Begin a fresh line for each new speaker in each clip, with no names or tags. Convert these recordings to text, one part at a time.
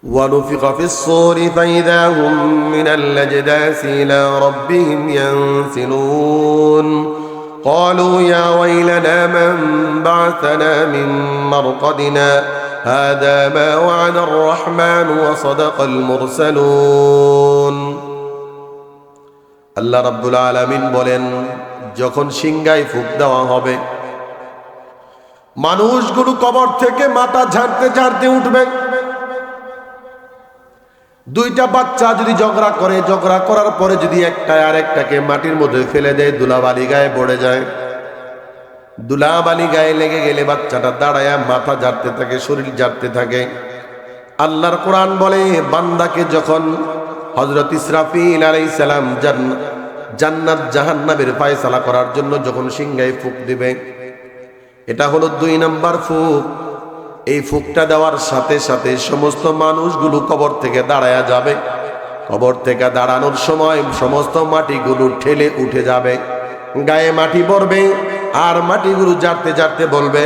ونفخ في الصور فإذا هم من الأجداث إلى ربهم ينسلون قالوا يا ويلنا من بعثنا من مرقدنا هذا ما وعد الرحمن وصدق المرسلون আল্লাহ রাব্বুল আলামিন বলেন, যখন সিংহায় ফুঁক দেওয়া হবে, মানুষগুলো কবর থেকে মাথা ঝাড়তে ঝাড়তে উঠবে। দুইটা বাচ্চা যদি ঝগড়া করে, ঝগড়া করার পরে যদি একটা আর একটাকে মাটির মধ্যে ফেলে দেয়, ধুলাবালি গায়ে পড়ে যায়। ধুলাবালি গায়ে লেগে গেলে বাচ্চাটা দাঁড়ায় মাথা ঝাড়তে থাকে, শরীর ঝাড়তে থাকে। আল্লাহর কোরআন বলে, বান্দাকে যখন হযরত ইসরাফিল আলাইহিস সালাম জান্নাত জাহান্নামের ফয়সালা করার জন্য যখন সিংহায় ফুঁক দিবে, এটা হলো 2 নম্বর ফুঁক। এই ফুঁকটা দেওয়ার সাথে সাথে সমস্ত মানুষগুলো কবর থেকে দাঁড়ায়া যাবে। কবর থেকে দাঁড়ানোর সময় সমস্ত মাটিগুলো ঠেলে উঠে যাবে, গায়ে মাটি পড়বে, আর মাটিগুলো ঝাড়তে ঝাড়তে বলবে,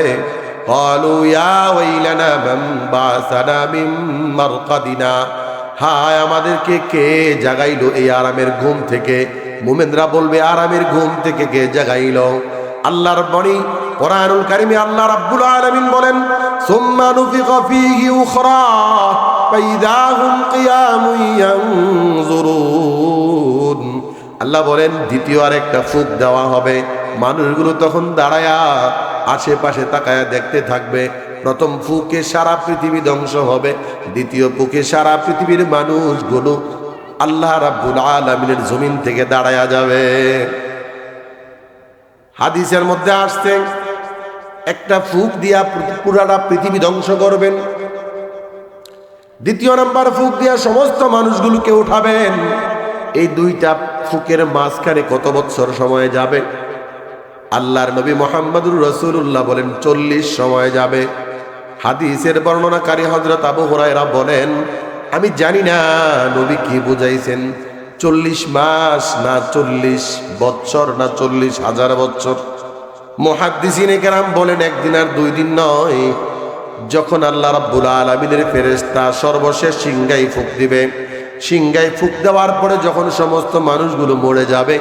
ক্বালু ইয়া ওয়াইলানা মান বাসানা মিন মারকাদিনা, হায় আমাদেরকে কে জাগাইলো এই আরামের ঘুম থেকে। মুমিনরা বলবে, আরামের ঘুম থেকে কে জাগাইলো? আল্লাহর বাণী কোরআনুল কারীমে আল্লাহ রাব্বুল আলামিন বলেন, সুম্মা নুফিখা ফীহি উখরা ফাইযা হুম কিয়ামুন ইয়ানজুরুন। আল্লাহ বলেন, দ্বিতীয় আরেকটা ফুঁক দেওয়া হবে, মানুষগুলো তখন দাঁড়ায়া আশেপাশে তাকায়া দেখতে থাকবে। প্রথম ফুঁকে সারা পৃথিবী ধ্বংস হবে, দ্বিতীয় ফুঁকে সারা পৃথিবীর মানুষগুলো আল্লাহ রাব্বুল আলামিনের জমিন থেকে দাঁড়ায়া যাবে। হাদিসের মধ্যে আসছে, একটা ফুঁক দিয়া পুরাটা পৃথিবী ধ্বংস করবেন, দ্বিতীয় নাম্বার ফুঁক দিয়া সমস্ত মানুষগুলোকে উঠাবেন। এই দুইটা ফুঁকের মাঝখানে কত বছর সময় যাবে? আল্লাহর নবী মুহাম্মদুর রাসূলুল্লাহ বলেন 40 সময় যাবে। হাদিসের বর্ণনাকারী হযরত আবু হুরায়রা বলেন, আমি জানি না নবী কি বুঝাইছেন, 40 মাস না 40 বছর না 40,000 বছর। মুহাদ্দিসিনে কেরাম বলেন, একদিন আর 2 দিন নয়। যখন আল্লাহ রাব্বুল আলামিনের ফেরেশতা সর্বশেষ সিংহায় ফুঁক দিবে, সিংহায় ফুঁক দেওয়ার পরে যখন সমস্ত মানুষগুলো মরে যাবে,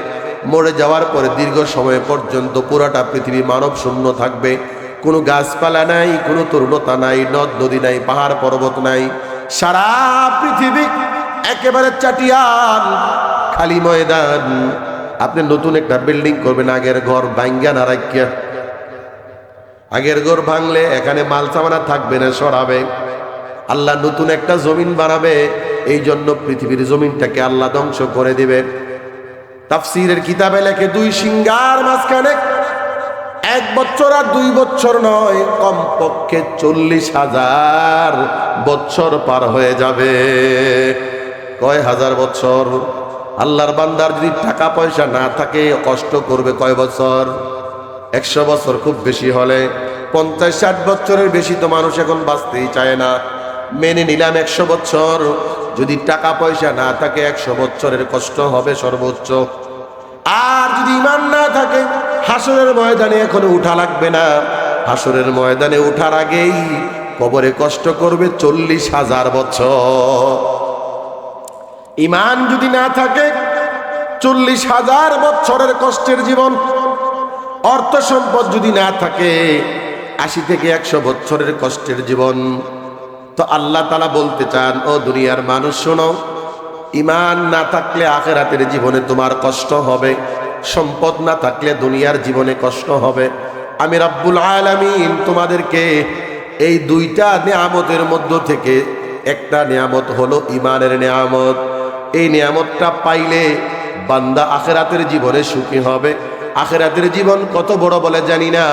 মরে যাওয়ার পরে দীর্ঘ সময় পর্যন্ত পুরাটা পৃথিবী মানব শূন্য থাকবে। কোনো গাছপালা নাই, কোনো তরুণতা নাই, নদ নদী নাই, পাহাড় পর্বত নাই। সারা পৃথিবী একেবারে চাটিয়ান, খালি ময়দান। আপনি নতুন একটা বিল্ডিং করবেন, আগের ঘর ভাঙ্গা না রাখিয়া, আগের ঘর ভাঙলে এখানে মাল সামানা থাকবে না, সরাবে। আল্লাহ নতুন একটা জমিন বানাবে, এই জন্য পৃথিবীর জমিনটাকে আল্লাহ ধ্বংস করে দিবে। তাফসীরের কিতাবে লেখে, 2 সিংহার মাঝখানে 1 বছর আর 2 বছর নয়, কমপক্ষে 40,000 বছর পার হয়ে যাবে। কয় হাজার বছর? আল্লাহর বান্দার যদি টাকা পয়সা না থাকে, কষ্ট করবে কয় বছর? 100 বছর খুব বেশি হলে। 50-60 বছরের বেশি তো মানুষ এখন বাঁচতেই চায় না। মেনে নিলাম 100 বছর। যদি টাকা পয়সা না থাকে, 100 বছরের কষ্ট হবে সর্বোচ্চ। আর যদি ঈমান না থাকে, হাসরের ময়দানে এখনো উঠা লাগবে না। হাসরের ময়দানে উঠার আগেই কবরে কষ্ট করবে 40,000 বছর। ঈমান যদি না থাকে, 40,000 বছরের কষ্টের জীবন। অর্থ সম্পদ যদি না থাকে, 80 থেকে 100 বছরের কষ্টের জীবন। তো আল্লাহ তাআলা বলতে চান, ও দুনিয়ার মানুষ শোনো, ঈমান না থাকলে আখিরাতের জীবনে তোমার কষ্ট হবে, সম্পদ না থাকলে দুনিয়ার জীবনে কষ্ট হবে। আমি রাব্বুল আলামিন তোমাদেরকে এই 2টা নিয়ামতের মধ্য থেকে একটা নিয়ামত হলো ঈমানের নিয়ামত। এই নিয়ামতটা পাইলে বান্দা আখিরাতের জীবনে সুখী হবে। আখিরাতের জীবন কত বড় বলে জানি না,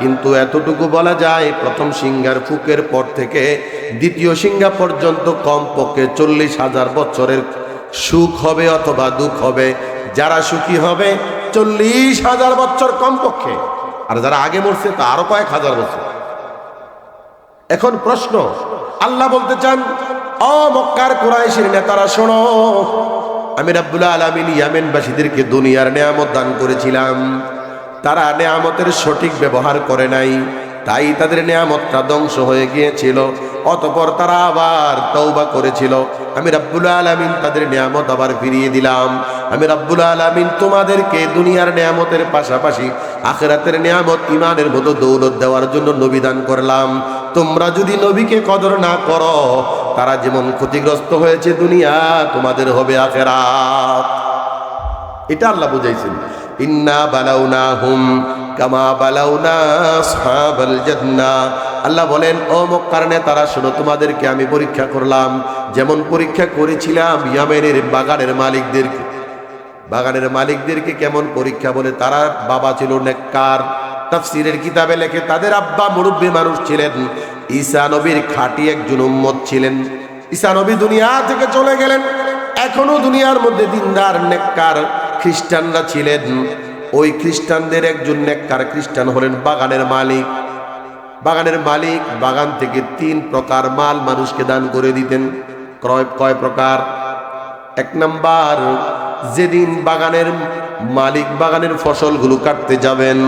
কিন্তু এতটুকু বলা যায়, প্রথম সিংহার ফুঁকের পর থেকে দ্বিতীয় সিংহা পর্যন্ত কমপক্ষে 40,000 বছরের সুখ হবে অথবা দুঃখ হবে। যারা সুখী হবে 40,000 বছর কমপক্ষে, আর যারা আগে মরছে তা আরো কয়েক হাজার বছর। এখন প্রশ্ন, আল্লাহ বলতে চান, ও মক্কার কুরাইশের নেতারা শোনো, আমি রাব্বুল আলামিন ইয়ামেনবাসীদেরকে দুনিয়ার নিয়ামত দান করেছিলাম, তারা নিয়ামতের সঠিক ব্যবহার করে নাই। তাই তাদের নিয়ামতটা ধ্বংস হয়ে গিয়েছিল। অতঃপর তারা আবার তওবা করেছিল। আমি রব্বুল আলামিন তাদের নিয়ামত আবার ফিরিয়ে দিলাম। আমি রব্বুল আলামিন তোমাদেরকে দুনিয়ার নিয়ামতের পাশাপাশি আখিরাতের নিয়ামত ঈমানের মতো দৌলত দেওয়ার জন্য নবী দান করলাম। তোমরা যদি নবীকে কদর না করো, তারা যেমন ক্ষতিগ্রস্ত হয়েছে দুনিয়া, তোমাদের হবে আখিরাত। এটা আল্লাহ বুঝাইছেন। ইন্না বালাউনাহুম কামা বালাউনা আসহাবাল জান্নাহ। আল্লাহ বলেন, ও মক্কার নেতারা শোনো, তোমাদেরকে আমি পরীক্ষা করলাম যেমন পরীক্ষা করেছিলাম ইয়ামেনের বাগানের মালিকদেরকে। বাগানের মালিকদেরকে কেমন পরীক্ষা বলে, তারা বাবা ছিল নেককার। তাফসীরের কিতাবে লেখে তাদের আব্বা মুরব্বী মানুষ ছিলেন। ঈসা নবীর খাঁটি একজন উম্মত ছিলেন। ঈসা নবী দুনিয়া থেকে চলে গেলেন, এখনো দুনিয়ার মধ্যে দিনদার নেককার খ্রিস্টানরা ছিলেন। ওই খ্রিস্টানদের একজন নেককার খ্রিস্টান হলেন বাগানের মালিক। বাগানের মালিক বাগান থেকে 3 প্রকার মাল মানুষকে দান করে দিতেন। কয় প্রকার? 1 নাম্বার, যেদিন বাগানের মালিক বাগানের ফসলগুলো কাটতে যাবেন,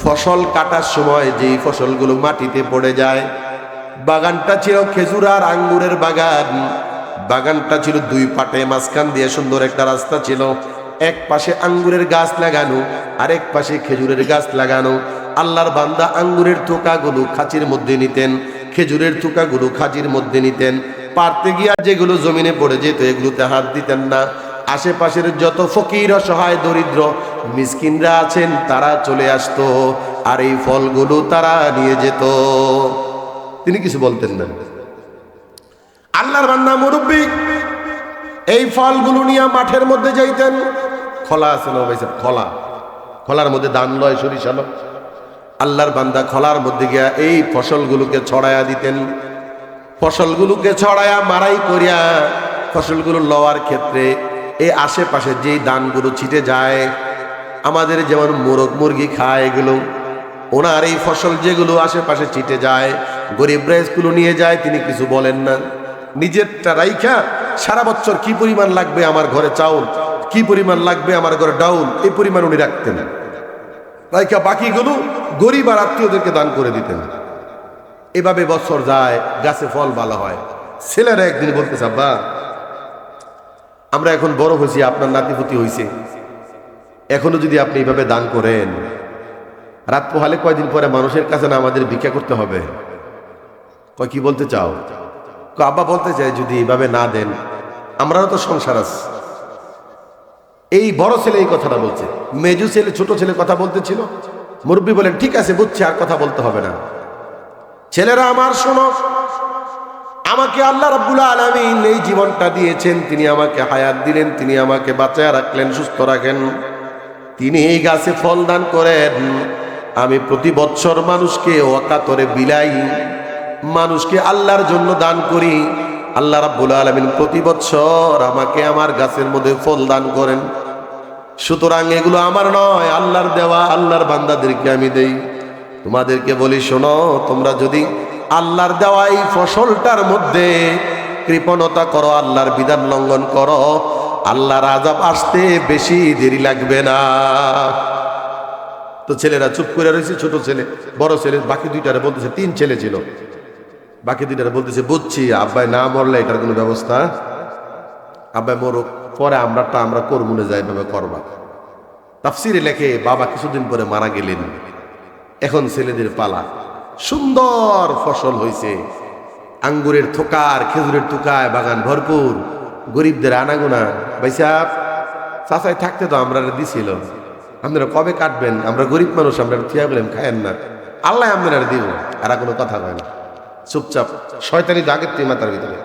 ফসল কাটার সময় যেই ফসলগুলো মাটিতে পড়ে যায়, বাগানটা ছিল খেজুর আর আঙ্গুরের বাগান। বাগানটা ছিল 2 পাটে, মাঝখান দিয়ে সুন্দর একটা রাস্তা ছিল। এক পাশে আঙ্গুরের গাছ লাগানো, আরেক পাশে খেজুরের গাছ লাগানো। আল্লাহর বান্দা আঙ্গুরের থোকাগুলো খাঁচির মধ্যে নিতেন, খেজুরের থোকাগুলো খাঁচির মধ্যে নিতেন। পারতে গিয়া যেগুলো জমিনে পড়ে যেত এগুলোতে হাত দিতেন না। আশেপাশের যত ফকির, অসহায়, দরিদ্র মিসকিনরা আছেন তারা চলে আসতো আর এই ফলগুলো তারা নিয়ে যেত। তিনি কিছু বলতেন না। আল্লাহর বান্দা মুরব্বি এই ফলগুলো নিয়ে মাঠের মধ্যে যাইতেন। খোলা আছে না ভাই? খোলার মধ্যে ধান লয়, সরিষা লয়। আল্লাহর বান্দা খোলার মধ্যে গিয়া এই ফসলগুলোকে ছড়াইয়া দিতেন। ফসলগুলোকে ছড়াইয়া মারাই করিয়া ফসলগুলো লওয়ার ক্ষেত্রে এই আশেপাশে যেই ধানগুলো ছিটে যায়, আমাদের যেমন মোরগ মুরগি খায় এগুলো, ওনার এই ফসল যেগুলো আশেপাশে ছিটে যায়, গরিব রাইসগুলো নিয়ে যায়, তিনি কিছু বলেন না। নিজেরটা রাইখা সারা বছর কি পরিমাণ লাগবে আমার ঘরে চাউল, কি পরিমাণ লাগবে আমার ঘরে ডাউল, এই পরিমাণ উনি রাখতেন। রাইখা বাকিগুলো গরিব আর আত্মীয়দেরকে দান করে দিতেন। এভাবে বছর যায়, গাছে ফল ভালো হয়। ছেলেরা একদিন বলতেছে, আব্বা আমরা এখন বড় হয়েছি, আপনার নাতিপুতি হয়েছে, এখনো যদি আপনি এইভাবে দান করেন, রাত পোহালে কয়দিন পরে মানুষের কাছে না আমাদের ভিক্ষা করতে হবে। কয় কি বলতে চাও? আব্বা বলতে চাই যদি এইভাবে না দেন, আমরাও তো সংসার আছে। এই বড় ছেলে এই কথাটা বলছে। মেজু ছেলে, ছোট ছেলে কথা বলতেছিল। মুরব্বী বলেন, ঠিক আছে বুঝছি, আর কথা বলতে হবে না। ছেলেরা আমার শোনো, আমাকে আল্লাহ রাব্বুল আলামিন এই জীবনটা দিয়েছেন, তিনি আমাকে হায়াত দিলেন, তিনি আমাকে বাঁচায় রাখলেন, সুস্থ রাখেন, তিনি এই গাছে ফল দান করেন। আমি প্রতি বছর মানুষকে ওয়াকাতরে বিলাই, মানুষকে আল্লাহর জন্য দান করি। আল্লাহ রাব্বুল আলামিন প্রতি বছর আমাকে আমার গাছের মধ্যে ফল দান করেন। সুতরাং এগুলো আমার নয়, আল্লাহর দেওয়া, আল্লাহর বান্দাদেরকে আমি দেই। তোমাদেরকে বলি শোনো, তোমরা যদি আল্লাহর দেওয়া এই ফসলটার মধ্যে কৃপণতা করো, আল্লাহর বিধান লঙ্ঘন করো, আল্লাহর আযাব আসতে বেশি দেরি লাগবে না। তো ছেলেরা চুপ করে রয়েছে। ছোট ছেলে, বড় ছেলে, বাকি দুইটারে বলতেছে, 3 ছেলে ছিল, বাকি দুইটারে বলতেছে, বুঝছি আব্বাই না মরলে এটার কোনো ব্যবস্থা, আব্বাই মরুক, পরে আমরা করমুনে যাই, ভাবে করবা। তাফসিরে লেখে বাবা কিছুদিন পরে মারা গেলেন, এখন ছেলেদের পালা। সুন্দর ফসল হয়েছে, আঙ্গুরের থোকার, খেজুরের থোকায় বাগান ভরপুর, গরিবদের আনাগোনা। ভাই সাহেব, চাচাই থাকতে তো আমরা দিছিল, আপনারা কবে কাটবেন? আমরা গরিব মানুষ, আমরা থিয়া বলেন খায়েন না, আল্লাহ আপনারা দিব। আর কোনো কথা কয় না, চুপচাপ। শয়তানি আগের তুই মাথার ভিতরে।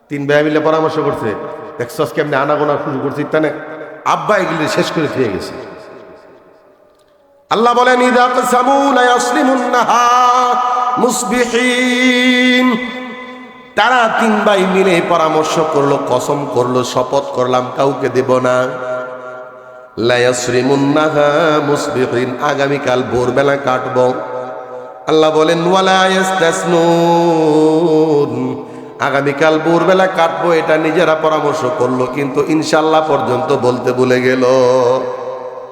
3 ভাই মিলে পরামর্শ করছে, দেখছস কেমনি আনাগোনা শুরু করছে, ইত্যানে আব্বা এগুলি শেষ করে থুয়ে গেছে। আল্লাহ বলেন, ইযা কাসামু লা ইয়াসলিমুন্নাহা মুসবিহিন। তারা 3 ভাই মিলে পরামর্শ করলো, কসম করলো, শপথ করলাম কাউকে দেব না। লা ইয়াসরিমুন্নাহা মুসবিহিন, আগামীকাল ভোরবেলা কাটবো। আল্লাহ বলেন, ওয়ালা ইস্তাসনুন, আগামীকাল ভোরবেলা কাটবো, এটা নিজেরা পরামর্শ করলো, কিন্তু ইনশাল্লাহ পর্যন্ত বলতে ভুলে গেল।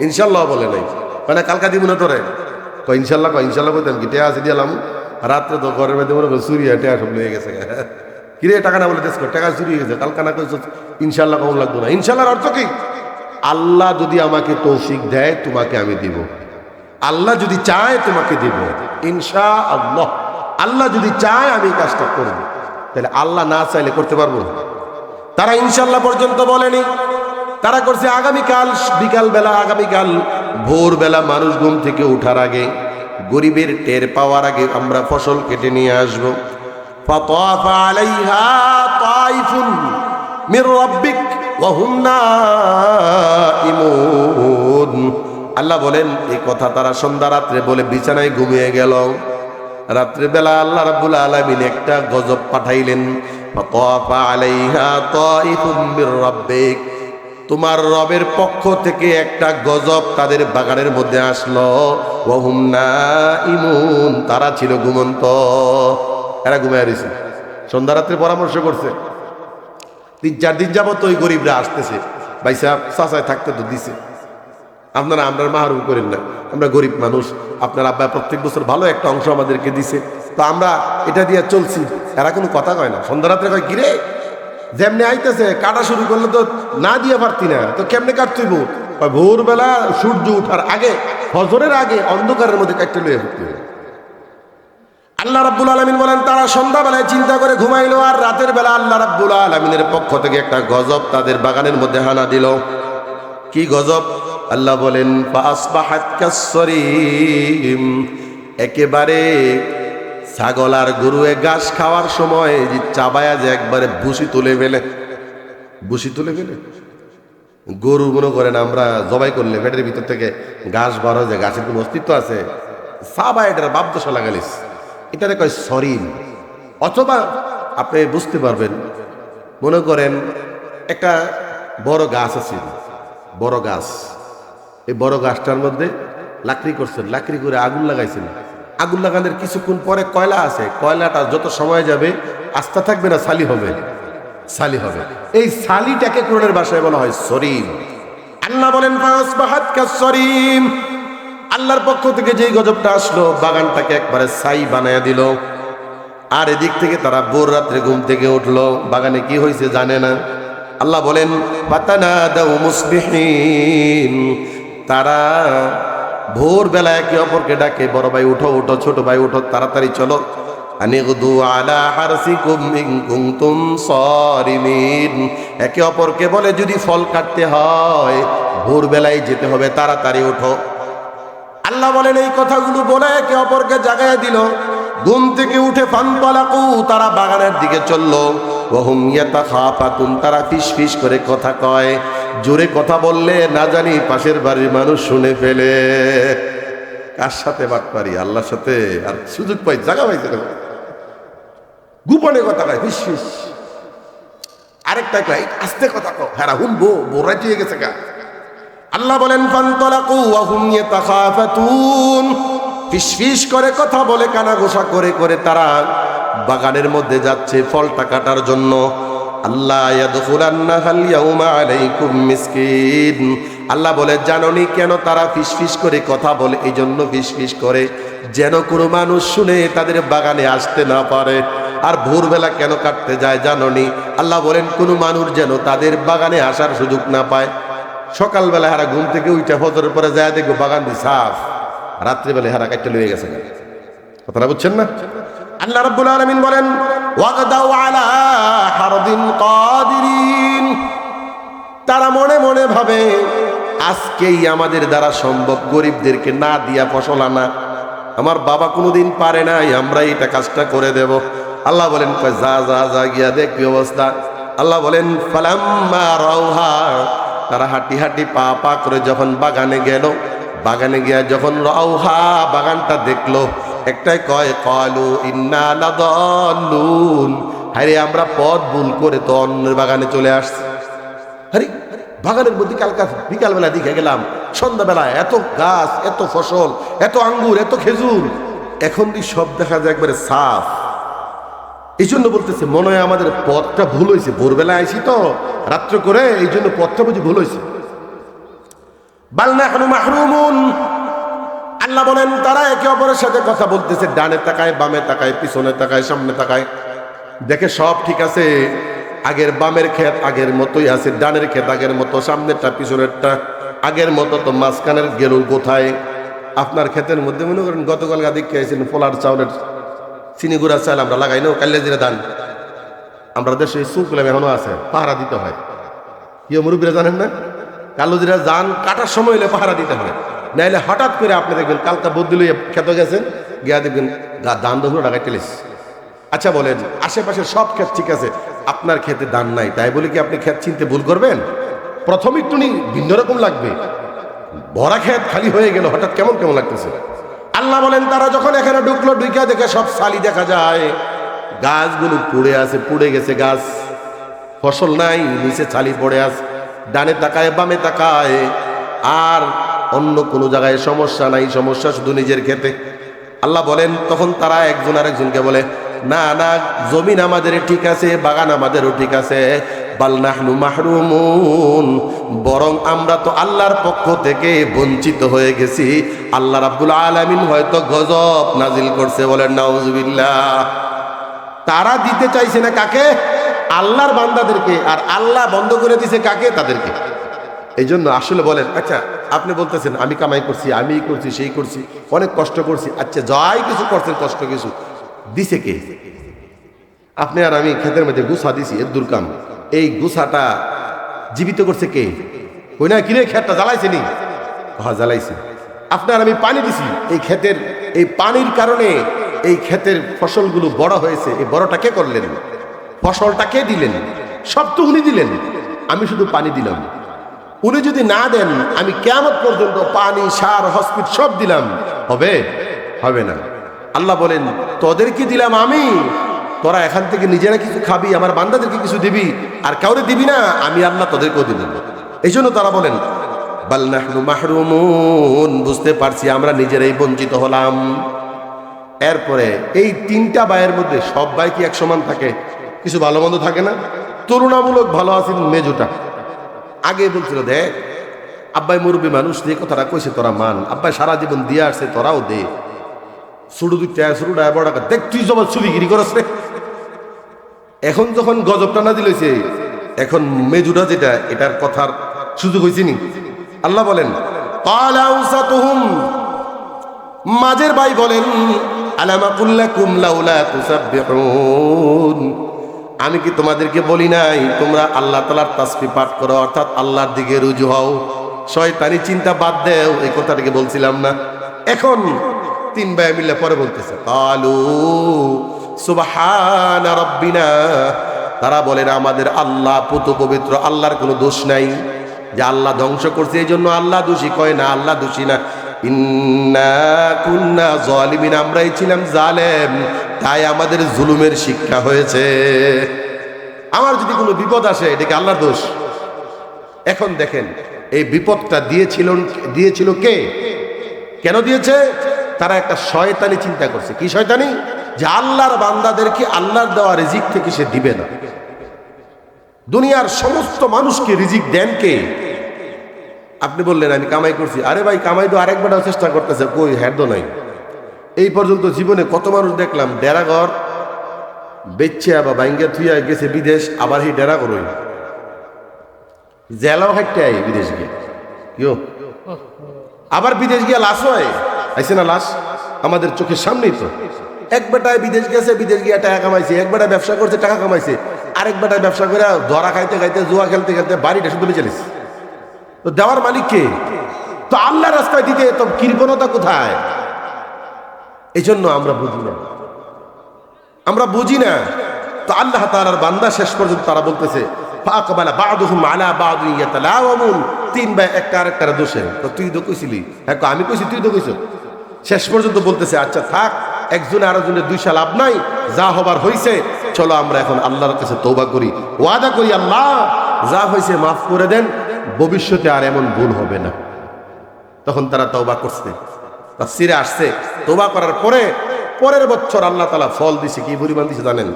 ইনশাল্লাহ বলে নাই, মানে কালকা দিব না তোরে, ইনশাল্লাহ বলতেন কি টেয়া আছে দিলাম, রাত্রে তো ঘরের মধ্যে মনে করো চুরি টেয়া সব লেগে গেছে। কিরে টাকা না বলে দেশ টাকা চুরি হয়ে গেছে, কালকা না কইছ ইনশাল্লাহ কম লাগতো না। ইনশাল্লাহর অর্থ কি? আল্লাহ যদি আমাকে তৌফিক দেয় তোমাকে আমি দিব, আল্লাহ যদি চায় তোমাকে দিব, ইনশাআল্লাহ। আল্লাহ যদি চায় আমি কাজটা করব। তাহলে আল্লাহ না চাইলে করতে পারবো? তারা ইনশাল্লাহ পর্যন্ত বলেনি, তারা করছে আগামীকাল বিকালবেলা, আগামীকাল ভোরবেলা মানুষ ঘুম থেকে ওঠার আগে, গরিবের টের পাওয়ার আগে আমরা ফসল কেটে নিয়ে আসবো। ফাতাফা আলাইহা তাইফুন মির রাব্বিক ওয়া হুম নাইমুন। আল্লাহ বলেন এই কথা তারা সন্ধ্যা রাত্রে বলে বিছানায় ঘুমিয়ে গেল। রাত্রিবেলা আল্লাহ রাব্বুল আলামিন একটা গজব পাঠাইলেন। ফাতাফা আলাইহা তাইফুম মির রাব্বিক, তোমার রবের পক্ষ থেকে একটা গজব তাদের বাগানের মধ্যে আসলো। ওয়া হুম নাইমুন, তারা ছিল ঘুমন্ত, এরা ঘুমিয়ে রয়েছে। সন্ধ্যা রাত্রে পরামর্শ করছে। 3-4 দিন যাবত ওই গরিবরা আসতেছে, ভাই সাহেব চাচায় থাকতে তো দিছে, আপনারা আমরা মাহরুম করেন না, আমরা গরিব মানুষ, আপনার আব্বা প্রত্যেক বছর ভালো একটা অংশ আমাদেরকে দিছে, তো আমরা এটা দিয়ে চলছি। এরা কোনো কথা কয় না। সন্ধ্যা রাত্রে কয় কিরে যেমনি আইতেছে কাটা শুরু করলে তো না দিয়ে পারতি না, তো কেমনে কাটতেইব? ভোরবেলা সূর্য উঠার আগে, ফজরের আগে অন্ধকারের মধ্যে কাটতে লইয়া পড়তে হবে। আল্লাহ রাব্বুল আলামিন বলেন তারা সন্ধ্যাবেলায় চিন্তা করে ঘুমাইলো, আর রাতের বেলা আল্লাহ রাব্বুল আলামিনের পক্ষ থেকে একটা গজব তাদের বাগানের মধ্যে হানা দিল। কি গজব? আল্লাহ বলেন ফাসবাহাত কাসসরিম, একেবারে ছাগল আর গরুয়ে ঘাস খাওয়ার সময় যে চাবায়া যে একবারে ভুসি তুলে ফেলে, গরু মনে করেন আমরা জবাই করলে পেটের ভিতর থেকে ঘাস বার হয়ে যায়, ঘাসের কোনো অস্তিত্ব আছে? সাবা এটার বাপদশা লাগালিস, এটারে কয় সরিম। অথবা আপনি বুঝতে পারবেন, মনে করেন একটা বড় গাছ আছে, বড় গাছ, এই বড় গাছটার মধ্যে লাকড়ি করছেন, লাকড়ি করে আগুন লাগাইছেন, আগুন লাগানোর কিছুক্ষণ পরে কয়লা আছে, কয়লাটা যত সময় যাবে আস্থা থাকবে না, ছালি হবে, এই ছালিটাকে কোরআনের ভাষায় বলা হয় সরিম। আল্লাহ বলেন ফাসবাহাত কাসসরিম, আল্লাহর পক্ষ থেকে যেই গজবটা আসলো বাগানটাকে একবারে ছাই বানায়া দিল। আর এদিক থেকে তারা ভোর রাত্রে ঘুম থেকে উঠলো, বাগানে কি হয়েছে জানে না। আল্লাহ বলেন ফাতানাদাউ মুসবিহিন, তারা ভোরবেলা একে অপরকে ডাকে, বড় ভাই উঠো উঠো, ছোট ভাই উঠো, তাড়াতাড়ি চলো। আনিগদু আলা হারসিকুম ইন কুনতুম সারিমিন, একে অপরকে বলে যদি ফল কাটতে হয় ভোরবেলায় যেতে হবে, তাড়াতাড়ি উঠো। আল্লাহ বলেন এই কথাগুলো বলে একে অপরকে জাগায়া দিল। ঘুম থেকে উঠে ফানতালাকু, তারা বাগানের দিকে চললো। ওয়াহুম ইয়াতাখাফাতুন, তারা ফিসফিস করে কথা কয়, জোরে কথা বললে না জানি পাশের বাড়ির মানুষ শুনে ফেলে। কার সাথে বাটপারি? আল্লাহর সাথে। আর সুযোগ পাই, জায়গা পাইছে না, গোপনে কথা কয়, ফিসফিস। আরেকটা কয় আস্তে কথা কও, হ্যাঁ শুনবো, বোরা দিয়ে গেছে গা। আল্লাহ বলেন ফানতালাকু ওয়াহুম ইয়াতাখাফাতুন, ফিসফিস করে কথা বলে, কানাঘোষা করে করে তারা বাগানের মধ্যে যাচ্ছে ফলটা কাটার জন্য। আল্লাহ ইয়াদখুলান্নাহাল ইয়াউমা আলাইকুম মিসকিন, আল্লাহ বলে জানোনি কেন তারা ফিসফিস করে কথা বলে? এই জন্য ফিসফিস করে যেন কোনো মানুষ শুনে তাদের বাগানে আসতে না পারে। আর ভোরবেলা কেন কাটতে যায় জানোনি? আল্লাহ বলেন কোনো মানুষ যেন তাদের বাগানে আসার সুযোগ না পায়। সকালবেলা হারা ঘুম থেকে উঠে ফজরের পরে যায় দেখবো বাগান দি সাফ, রাত্রিবেলা হারা কাটতে লয়ে গেছে। কথাটা বুঝছেন না? আল্লাহ রাব্বুল আলামিন বলেন ওয়াগদাউ আলা হারদিন কাদিরিন, তারা মনে মনে ভাবে আজকেই আমাদের দ্বারা সম্ভব গরিবদেরকে না দিয়া ফসল আনা, আমার বাবা কোনোদিন পারে নাই, আমরা এটা কাজটা করে দেব। আল্লাহ বলেন যা যা যা গিয়া দেখ কি অবস্থা। আল্লাহ বলেন ফালাম্মা রাউহা, তারা হাঁটি হাঁটি পা পা করে যখন বাগানে গেল, বাগানে গিয়া যখন রাউহা বাগানটা দেখলো, একটাই কয় ক্বালু ইন্না লাদাল্লুন, আরে আমরা পথ ভুল করে তো অন্যের বাগানে চলে আসছি। আরে বাগানের মধ্যে কালকা বিকালবেলা দিকে গেলাম, সন্ধ্যাবেলা এত গাছ, এত ফসল, এত আঙ্গুর, এত খেজুর, এখন দি সব দেখা যায় একবারে সাফ। এই জন্য বলতেছে মনে হয় আমাদের পথটা ভুল হয়েছে, ভোরবেলা আইছি তো রাত্র করে, এই জন্য পথটা বুঝি ভুল হয়েছে। বাল নাহনু মাহরুমুন, আল্লাহ বলেন তারা একে অপরের সাথে কথা বলতেছে, ডানে তাকায়, বামে তাকায়, পিছনে তাকায়, সামনে তাকায়, দেখে সব ঠিক আছে। আগের বামের ক্ষেত আগের মতোই আছে, ডানের ক্ষেত আগের মতো, সামনেরটা পিছনেরটা আগের মতো, তো মাঝখানের গেল কোথায়? আপনার ক্ষেতের মধ্যে মনে করেন গতকাল গাদি খেয়েছেন পোলার চাউলের চিনি গুঁড়া চাল আমরা লাগাই না, কাল্লে জিরা ধান, আমরা দেশে সুকলাম এখনো আছে, পাহারা দিতে হয়। কেউ মুরব্বীরা জানেন না, কালো জিরা ধান কাটার সময় হলে পাহারা দিতে হয়, নাইলে হঠাৎ করে আপনি দেখবেন কালকা বদলি খেতে গেছেন, গিয়া দেখবেন ধান দোকানে টাকায় টেলিস। আচ্ছা বলেন, আশেপাশের সব ক্ষেত ঠিক আছে, আপনার ক্ষেতে ধান নাই, তাই বলে কি আপনি ক্ষেত চিনতে ভুল করবেন? প্রথম একটু ভিন্ন রকম লাগবে, ভরা ক্ষেত খালি হয়ে গেল হঠাৎ কেমন কেমন লাগতেছে। আল্লাহ বলেন তারা যখন এখানে ঢুকলো, ঢুকে দেখে সব সালি দেখা যায়, গাছগুলো পুড়ে আছে, পুড়ে গেছে গাছ, ফসল নাই, নিচে ছালি পড়ে আছে, ডানে তাকায় বামে তাকায়, আর অন্য কোনো জায়গায় সমস্যা নাই, সমস্যা শুধু নিজের ক্ষেতে। আল্লাহ বলেন তখন তারা একজন আরেকজনকে বলে, না না, জমিন আমাদের ঠিক আছে, বাগান আমাদেরও ঠিক আছে, বাল নাহনু মাহরুমুন, বরং আমরা তো আল্লাহর পক্ষ থেকে বঞ্চিত হয়ে গেছি, আল্লাহ রাব্বুল আলামিন হয়তো গজব নাজিল করছে। বলেন নাউজুবিল্লাহ। তারা দিতে চাইছে না কাকে? আল্লাহর বান্দাদেরকে, আর আল্লাহ বন্ধ করে দিছে কাকে? তাদেরকে। এই জন্য আসলে বলেন, আচ্ছা আপনি বলতেছেন আমি কামাই করছি, আমি করছি, সেই করছি, অনেক কষ্ট করছি, আচ্ছা যাই কিছু করছেন, কষ্ট কিছু দিছে কে? আপনি আর আমি ক্ষেতের মধ্যে গুছা দিছি, এর দুর্কাম, এই গুছাটা জীবিত করছে কে? কই না কিরে ক্ষেতটা জ্বালাইছে নি? হ্যাঁ জ্বালাইছে। আপনার আমি পানি দিছি, এই ক্ষেতের এই পানির কারণে এই ক্ষেতের ফসলগুলো বড় হয়েছে, এই বড়টা কে করলেন? ফসলটা কে দিলেন? সব তো উনি দিলেন, আমি শুধু পানি দিলাম। উনি যদি না দেন, আমি কিয়ামত পর্যন্ত পানি, সার, হসপিটাল সব দিলাম, হবে? হবে না। আল্লাহ বলেন তোদেরকে দিলাম আমি, তোরা এখান থেকে নিজেরা কিছু খাবি, আমার বান্দাদেরকে কিছু দিবি, আর কাউরে দিবি না, আমি আল্লাহ তোদেরকেও দিব। এই জন্য তারা বলেন বাল নাহনু মাহরুমুন, বুঝতে পারছি আমরা নিজেরাই বঞ্চিত হলাম। এরপরে এই তিনটা ভাইয়ের মধ্যে সব ভাই কি এক সমান থাকে? কিছু ভালো মন্দ থাকে না? তুলনামূলক ভালো আছেন মেজুটা। আগে বলছিল দেখ আব্বাই মুরব্বী মানুষ, যে কথাটা কইছে তোরা মান, আব্বাই সারা জীবন দিয়ে আসছে, তোরাও দে। ছোট দুইটা ছোটটা বড় দেখ, তুই জমা চুরিগিরি করস রে। এখন যখন গজব টানা দিলেছে, এখন মেজুরা যেটা, এটার কথার সুযোগ হয়েছে নি? আল্লাহ বলেন মাঝের ভাই বলেন আলামা কুল্লাকুম লাউলা তুসাব্বিহুন, আমি কি তোমাদেরকে বলি নাই তোমরা আল্লাহ তাআলার তাসবিহ পাঠ করো, অর্থাৎ আল্লাহর দিকে রুজু হও, শয়তানি চিন্তা বাদ দেও? এই কথাটাকে বলছিলাম না? এখন তিন ভাই মিলে পরে বলতেছে কালু সুবহানা রাব্বিনা, তারা বলেন আমাদের আল্লাহ পুত পবিত্র, আল্লাহর কোনো দোষ নাই, যে আল্লাহ ধ্বংস করছে এই জন্য আল্লাহ দোষী। কয় না, আল্লাহ দোষী না, ইন্না কুন্না জালিমিন, আমরাই ছিলাম জালেম, তাই আমাদের জুলুমের শিক্ষা হয়েছে। আমার যদি কোনো বিপদ আসে, এটা কি আল্লাহর দোষ? এখন দেখেন এই বিপদটা দিয়েছিল কে? কেন দিয়েছে? তারা একটা শয়তানি চিন্তা করছে। কি শয়তানি? যে আল্লাহর বান্দাদেরকে আল্লাহর দেওয়া রিজিক থেকে সে দিবে না। দুনিয়ার সমস্ত মানুষকে রিজিক দেন কে? আপনি বললেন আমি কামাই করছি, আরে ভাই কামাই তো আরেকবারও চেষ্টা করতেছে, কই হ্যার্দ নাই। এই পর্যন্ত জীবনে কত মানুষ দেখলাম ডেরাঘর বেচছে বা বাইঙ্গা থুইয়া গেছে বিদেশ, আবার এই ডেরা করই জেলাও হাঁটতে আই বিদেশ গিয়ে, কেউ আবার বিদেশ গিয়ে লাশ হয়, আইসে না লাশ আমাদের চোখের সামনেই তো। এক বেটায় বিদেশ গেছে, বিদেশ গিয়ে টাকা কামাইছে, এক বেটায় ব্যবসা করছে, টাকা কামাইছে, আরেক বেটায় ব্যবসা করে ধরা খাইতে খাইতে, জুয়া খেলতে খেলতে বাড়িটা শুধু চলেছে। তো দেওয়ার মালিক কে? তো আল্লাহ রাস্তায় দিতে তো কৃপণতা কোথায়? এই জন্য আমরা বুঝি না, আমরা বুঝি না। তো আল্লাহ তাআলার বান্দা শেষ পর্যন্ত তারা বলতেছে ফাআকবালা বা'দুহুম আলা বা'দিন ইয়াতালাওয়ামুন, তিন ভাই একটা আরেকটার দোষে। তো তুই তো কইছিলি, হ্যাঁ আমি কইছি, তুই তো কইছ। শেষ পর্যন্ত বলতেছে আচ্ছা থাক, একজনে আরেকজনের দুইশা লাভ নাই, যা হবার হইছে, চলো আমরা এখন আল্লাহর কাছে তওবা করি, ওয়াদা করি আল্লাহ যা হয়েছে মাফ করে দেন, ভবিষ্যতে আর এমন ভুল হবে না। তখন তারা তওবা করছে, তাফসীরে আসছে তওবা করার পরে পরের বছর আল্লাহ তাআলা ফল দিছে। কি পরিমাণ দিছে জানেন?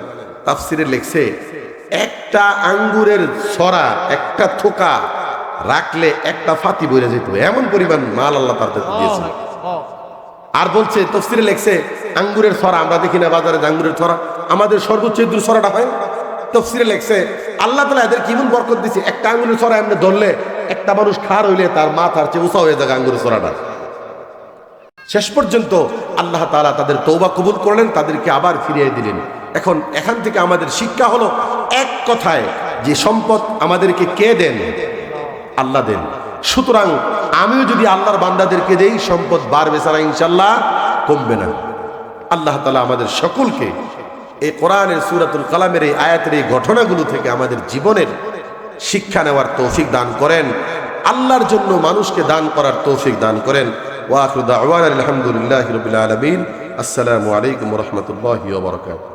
তাফসীরে লেখছে একটা আঙ্গুরের ছড়া, একটা থোকা রাখলে একটা ফাতি বইরা যেত, এমন পরিমাণ মাল আল্লাহ তাআলা দিয়েছে। আর বলছে তফসিরে লেখছে আঙ্গুরের ছড়া, আমরা দেখি না বাজারে আঙ্গুরের ছড়া, আমাদের সর্বোচ্চ ইঁদুর ছড়াটা হয়। তফসিরে লেখছে আল্লাহ তাআলা এদের কেমন বরকত দিছে, একটা আঙ্গুরের ছড়া এমনি ধরলে একটা মানুষ খার হইলে তার মাথার চেয়ে উঁচা হয়ে যায় আঙ্গুরের ছড়াটা। শেষ পর্যন্ত আল্লাহ তাআলা তাদের তওবা কবুল করলেন, তাদেরকে আবার ফিরিয়ে দিলেন। এখন এখান থেকে আমাদের শিক্ষা হলো, এক কথায় যে সম্পদ আমাদেরকে কে দেন? আল্লাহ দেন। সুতরাং আমিও যদি আল্লাহর বান্দাদেরকে দেই, সম্পদ বাড়বে ছাড়া ইনশাল্লাহ কমবে না। আল্লাহ তাআলা আমাদের সকলকে এই কোরআনের সূরাতুল কালামের এই আয়াতের এই ঘটনাগুলো থেকে আমাদের জীবনের শিক্ষা নেওয়ার তৌফিক দান করেন, আল্লাহর জন্য মানুষকে দান করার তৌফিক দান করেন। ওয়া আখিরু দাওয়ানা আলহামদুলিল্লাহি রাব্বিল আলামিন। আসসালামু আলাইকুম ওয়া রাহমাতুল্লাহি ওয়া বারাকাতুহু।